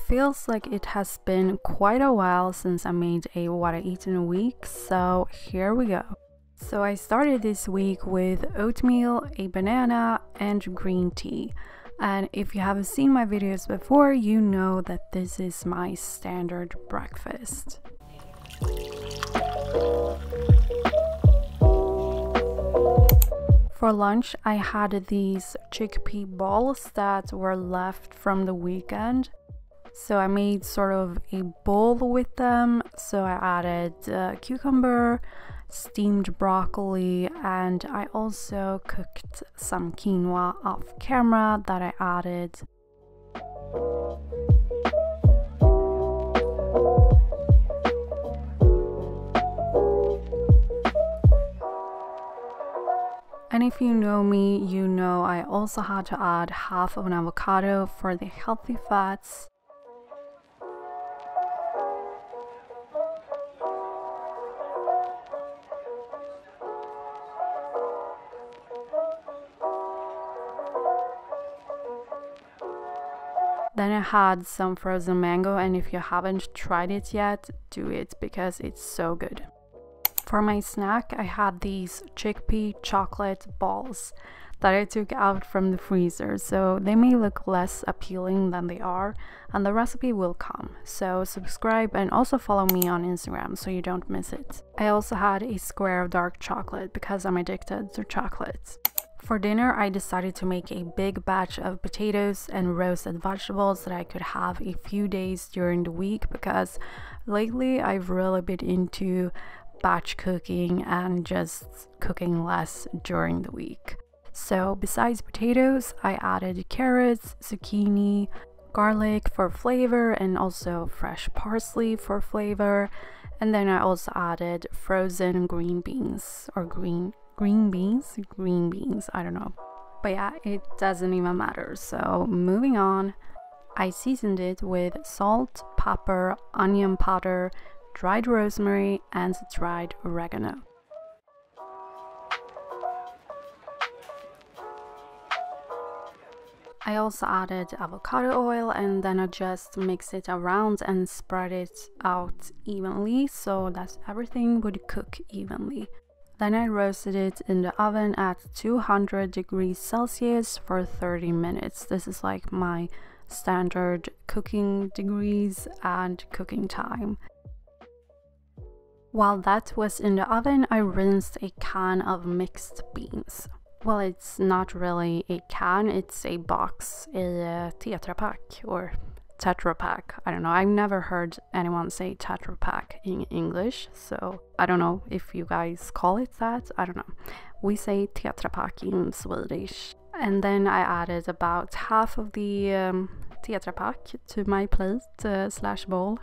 feels like it has been quite a while since I made a what I eat in a week, so here we go. So I started this week with oatmeal, a banana, and green tea. And if you haven't seen my videos before, you know that this is my standard breakfast. For lunch, I had these chickpea balls that were left from the weekend. So I made sort of a bowl with them. So I added cucumber, steamed broccoli, and I also cooked some quinoa off camera that I added. And if you know me, you know I also had to add half of an avocado for the healthy fats. Then I had some frozen mango, and if you haven't tried it yet, do it because it's so good. For my snack, I had these chickpea chocolate balls that I took out from the freezer, so they may look less appealing than they are, and the recipe will come. So subscribe and also follow me on Instagram so you don't miss it. I also had a square of dark chocolate because I'm addicted to chocolate. For dinner, I decided to make a big batch of potatoes and roasted vegetables that I could have a few days during the week, because lately I've really been into batch cooking and just cooking less during the week. So besides potatoes, I added carrots, zucchini, garlic for flavor, and also fresh parsley for flavor. And then I also added frozen green beans, or green beans, I don't know. But yeah, it doesn't even matter. So moving on, I seasoned it with salt, pepper, onion powder, dried rosemary, and dried oregano. I also added avocado oil, and then I just mix it around and spread it out evenly so that everything would cook evenly. Then I roasted it in the oven at 200 degrees Celsius for 30 minutes. This is like my standard cooking degrees and cooking time. While that was in the oven, I rinsed a can of mixed beans. Well, it's not really a can, it's a box, a Tetra Pak or Tetra Pak. I don't know, I've never heard anyone say Tetra Pak in English, so I don't know if you guys call it that, I don't know. We say Tetra Pak in Swedish. And then I added about half of the Tetra Pak to my plate slash bowl.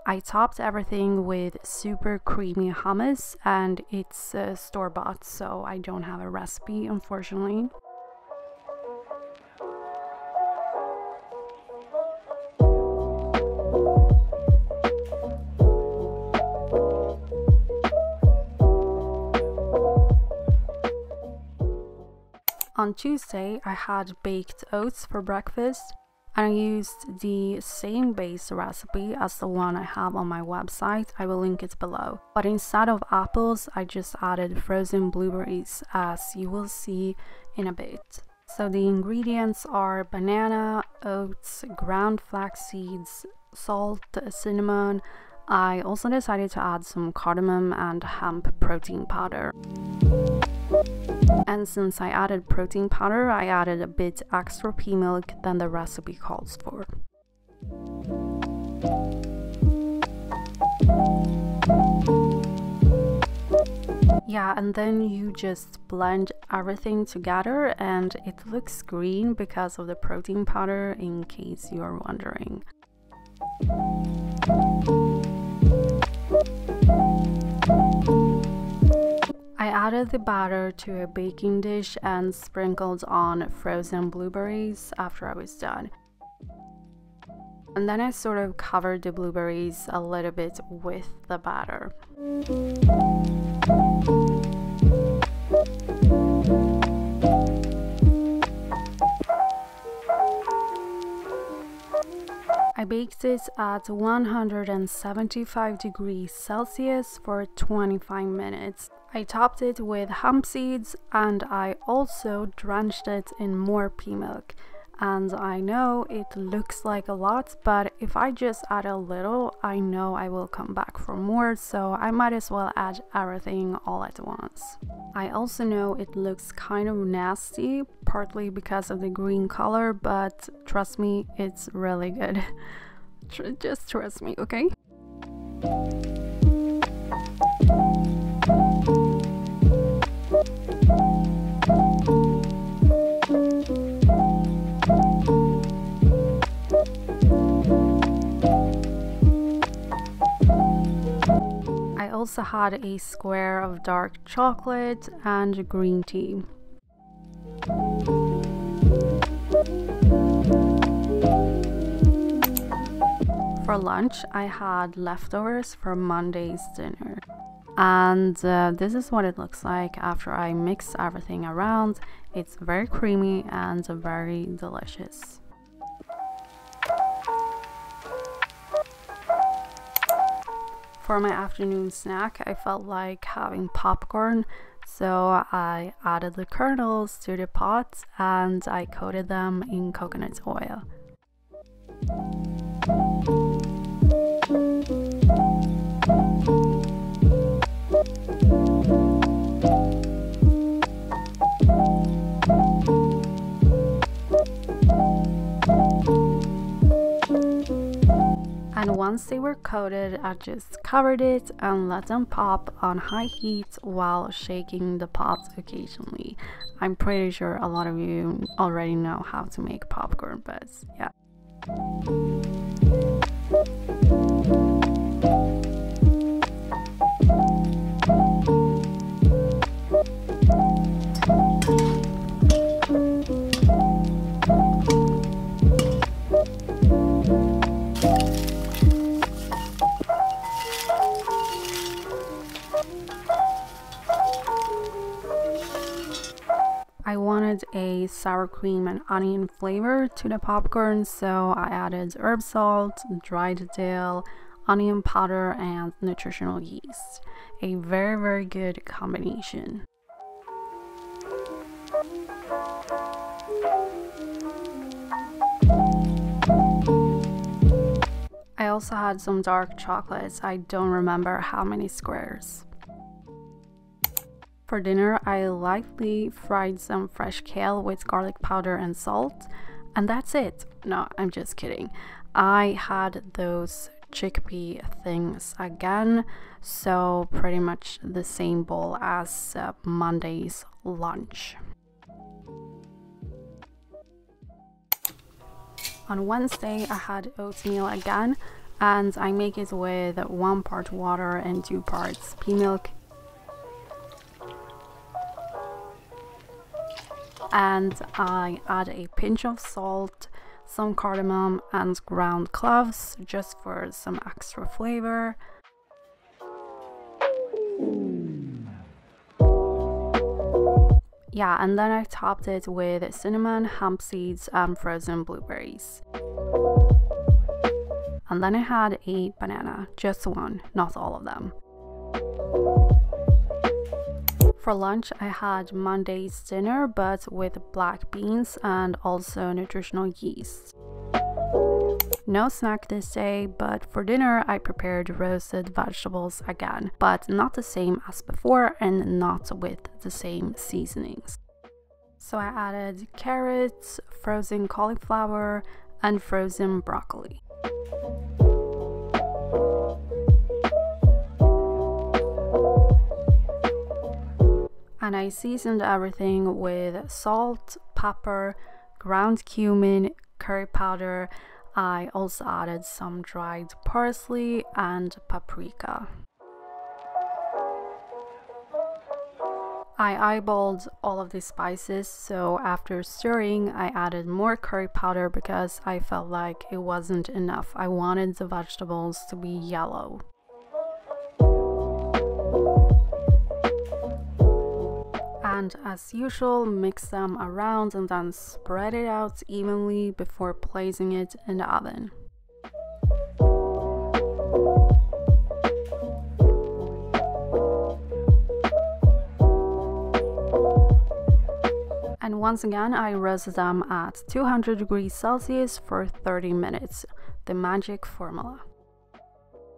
I topped everything with super creamy hummus, and it's store-bought, so I don't have a recipe, unfortunately. On Tuesday, I had baked oats for breakfast. I used the same base recipe as the one I have on my website. I will link it below. But instead of apples, I just added frozen blueberries, as you will see in a bit. So the ingredients are banana, oats, ground flax seeds, salt, cinnamon. I also decided to add some cardamom and hemp protein powder. And since I added protein powder, I added a bit extra pea milk than the recipe calls for. Yeah, and then you just blend everything together, and it looks green because of the protein powder, in case you're wondering. I added the batter to a baking dish and sprinkled on frozen blueberries after I was done. And then I sort of covered the blueberries a little bit with the batter. I baked it at 175 degrees Celsius for 25 minutes. I topped it with hemp seeds and I also drenched it in more pea milk. And I know it looks like a lot, but if I just add a little, I know I will come back for more, so I might as well add everything all at once. I also know it looks kind of nasty, partly because of the green color, but trust me, it's really good. Just trust me, okay? I also had a square of dark chocolate and green tea. For lunch, I had leftovers from Monday's dinner. And this is what it looks like after I mix everything around. It's very creamy and very delicious. For my afternoon snack, I felt like having popcorn, so I added the kernels to the pot and I coated them in coconut oil. And once they were coated, I just covered it and let them pop on high heat while shaking the pot occasionally. I'm pretty sure a lot of you already know how to make popcorn, but yeah. I wanted a sour cream and onion flavor to the popcorn, so I added herb salt, dried dill, onion powder, and nutritional yeast. A very, very good combination. I also had some dark chocolates. I don't remember how many squares. For dinner, I lightly fried some fresh kale with garlic powder and salt, and that's it. No, I'm just kidding. I had those chickpea things again, so pretty much the same bowl as Monday's lunch. On Wednesday, I had oatmeal again, and I make it with 1 part water and 2 parts pea milk. And I add a pinch of salt, some cardamom and ground cloves just for some extra flavor. Yeah, and then I topped it with cinnamon, hemp seeds and frozen blueberries. And then I had a banana, just one, not all of them. For lunch, I had Monday's dinner, but with black beans and also nutritional yeast. No snack this day, but for dinner, I prepared roasted vegetables again, but not the same as before and not with the same seasonings. So I added carrots, frozen cauliflower, and frozen broccoli. And I seasoned everything with salt, pepper, ground cumin, curry powder. I also added some dried parsley and paprika. I eyeballed all of the spices, so after stirring, I added more curry powder because I felt like it wasn't enough. I wanted the vegetables to be yellow. And as usual, mix them around and then spread it out evenly before placing it in the oven. And once again, I roasted them at 200 degrees Celsius for 30 minutes, the magic formula.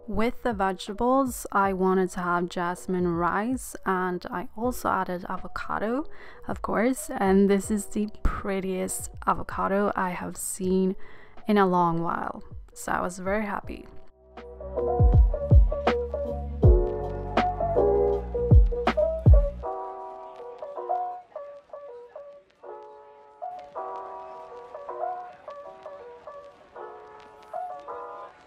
With the vegetables, I wanted to have jasmine rice, and I also added avocado, of course, and this is the prettiest avocado I have seen in a long while, so I was very happy.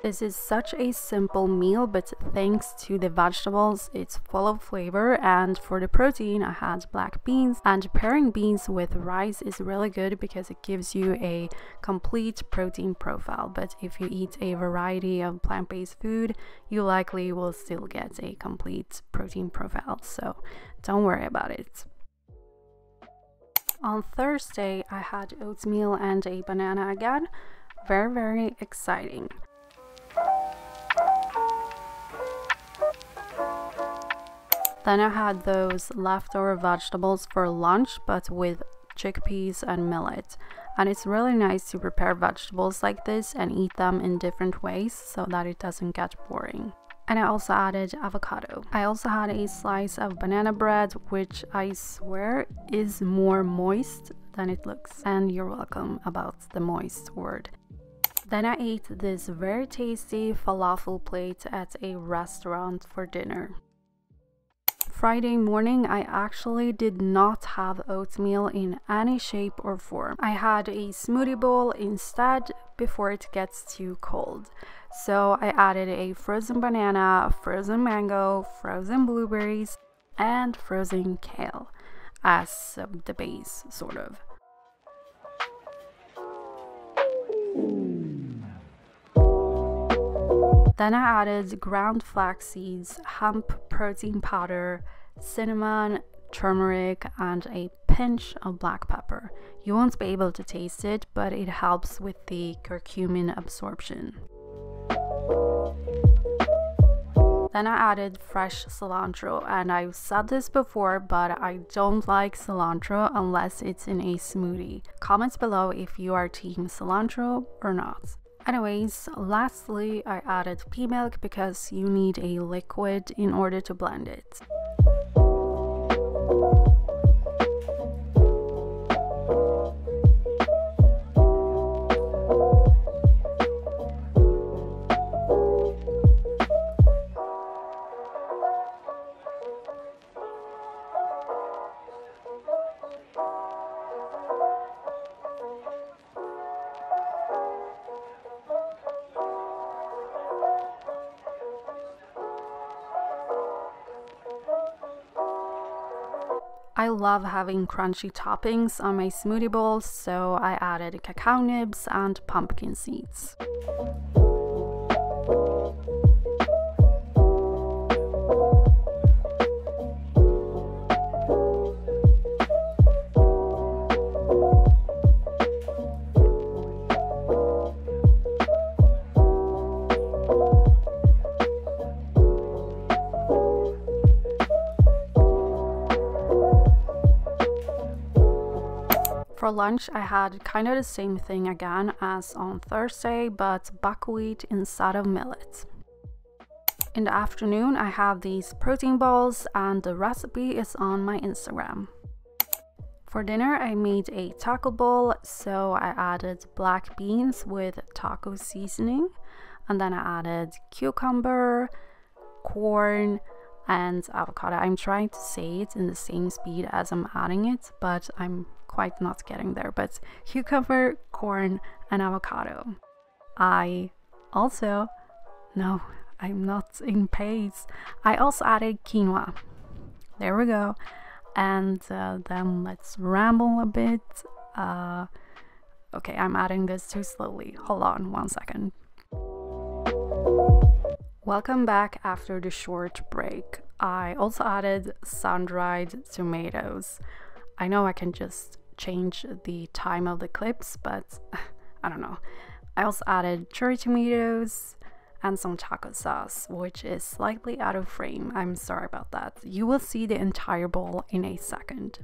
This is such a simple meal, but thanks to the vegetables, it's full of flavor. And for the protein, I had black beans, and pairing beans with rice is really good because it gives you a complete protein profile. But if you eat a variety of plant-based food, you likely will still get a complete protein profile, so don't worry about it. On Thursday, I had oatmeal and a banana again. Very exciting. Then I had those leftover vegetables for lunch, but with chickpeas and millet. And it's really nice to prepare vegetables like this and eat them in different ways so that it doesn't get boring. And I also added avocado. I also had a slice of banana bread, which I swear is more moist than it looks. And you're welcome about the moist word. Then I ate this very tasty falafel plate at a restaurant for dinner. Friday morning, I actually did not have oatmeal in any shape or form. I had a smoothie bowl instead before it gets too cold. So I added a frozen banana, frozen mango, frozen blueberries, and frozen kale as the base, sort of. Then I added ground flax seeds, hemp protein powder, cinnamon, turmeric, and a pinch of black pepper. You won't be able to taste it, but it helps with the curcumin absorption. Then I added fresh cilantro, and I've said this before, but I don't like cilantro unless it's in a smoothie. Comment below if you are team cilantro or not. Anyways, lastly, I added pea milk because you need a liquid in order to blend it. I love having crunchy toppings on my smoothie bowls, so I added cacao nibs and pumpkin seeds. For lunch, I had kind of the same thing again as on Thursday, but buckwheat instead of millet. In the afternoon, I have these protein balls, and the recipe is on my Instagram. For dinner, I made a taco bowl, so I added black beans with taco seasoning, and then I added cucumber, corn, and avocado. I'm trying to say it in the same speed as I'm adding it, but I'm quite not getting there. But cucumber, corn, and avocado. I'm not in pace. I also added quinoa. There we go. And then let's ramble a bit. Okay, I'm adding this too slowly. Hold on 1 second. Welcome back after the short break. I also added sun-dried tomatoes. I know I can just change the time of the clips, but I don't know. I also added cherry tomatoes and some taco sauce, which is slightly out of frame. I'm sorry about that. You will see the entire bowl in a second.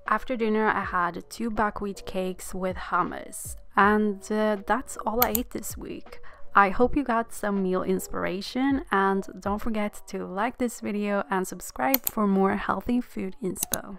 After dinner, I had 2 buckwheat cakes with hummus, and that's all I ate this week. I hope you got some meal inspiration, and don't forget to like this video and subscribe for more healthy food inspo.